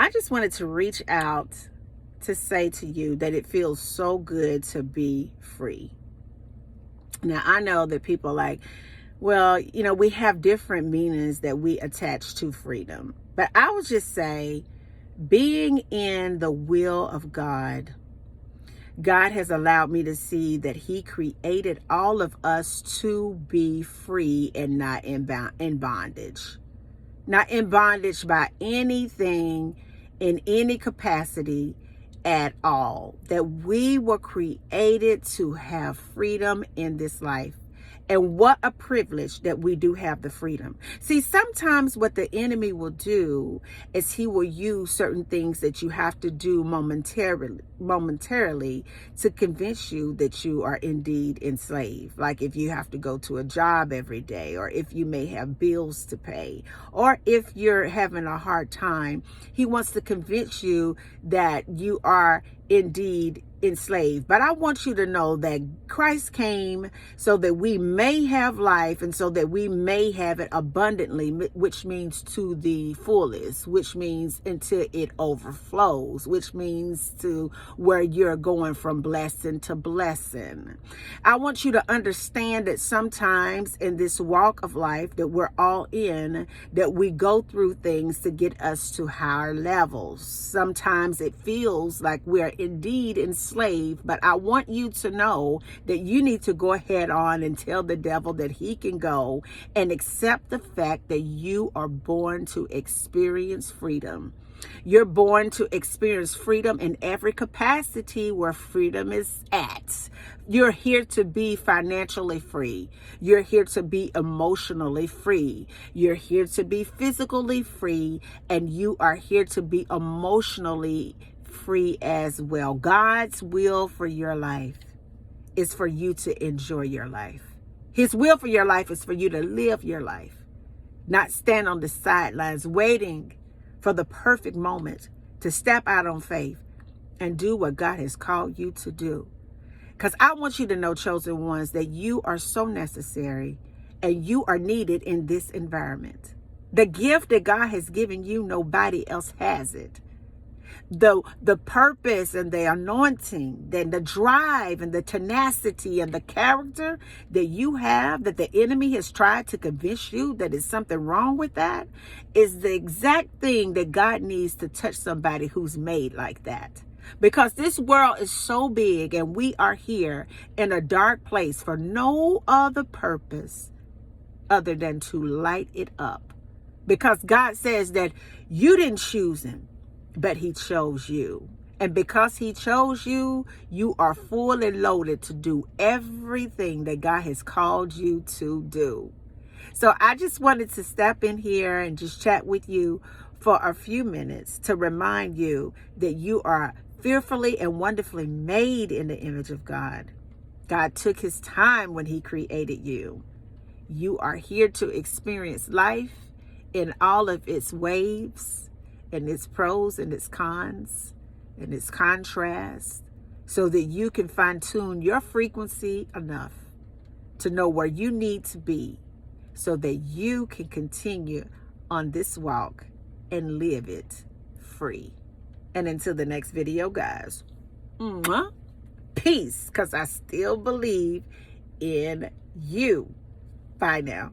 I just wanted to reach out to say to you that it feels so good to be free. Now, I know that people are like, well, we have different meanings that we attach to freedom. But I would just say, being in the will of God, God has allowed me to see that He created all of us to be free and not in bondage. Not in bondage by anything in any capacity at all. That we were created to have freedom in this life. And what a privilege that we do have the freedom. See, sometimes what the enemy will do is he will use certain things that you have to do momentarily to convince you that you are indeed enslaved. Like if you have to go to a job every day, or if you may have bills to pay, or if you're having a hard time, he wants to convince you that you are indeed enslaved. But I want you to know that Christ came so that we may have life, and so that we may have it abundantly, which means to the fullest, which means until it overflows, which means to where you're going from blessing to blessing. I want you to understand that sometimes in this walk of life that we're all in, that we go through things to get us to higher levels. Sometimes it feels like we're indeed enslaved, but I want you to know that you need to go ahead on and tell the devil that he can go, and accept the fact that you are born to experience freedom. You're born to experience freedom in every capacity where freedom is at. You're here to be financially free. You're here to be emotionally free. You're here to be physically free. And you are here to be emotionally free as well. God's will for your life is for you to enjoy your life. His will for your life is for you to live your life, not stand on the sidelines waiting for the perfect moment to step out on faith and do what God has called you to do. Because I want you to know, chosen ones, that you are so necessary and you are needed in this environment. The gift that God has given you, nobody else has it. The purpose and the anointing, then the drive and the tenacity and the character that you have, that the enemy has tried to convince you that is something wrong with, that is the exact thing that God needs to touch somebody who's made like that. Because this world is so big and we are here in a dark place for no other purpose other than to light it up. Because God says that you didn't choose him, but he chose you. And because he chose you, you are full and loaded to do everything that God has called you to do. So I just wanted to step in here and just chat with you for a few minutes to remind you that you are fearfully and wonderfully made in the image of God. God took his time when he created you. You are here to experience life in all of its waves, and its pros and its cons and its contrasts, so that you can fine-tune your frequency enough to know where you need to be, so that you can continue on this walk and live it free. And until the next video, guys, peace, because I still believe in you. Bye now.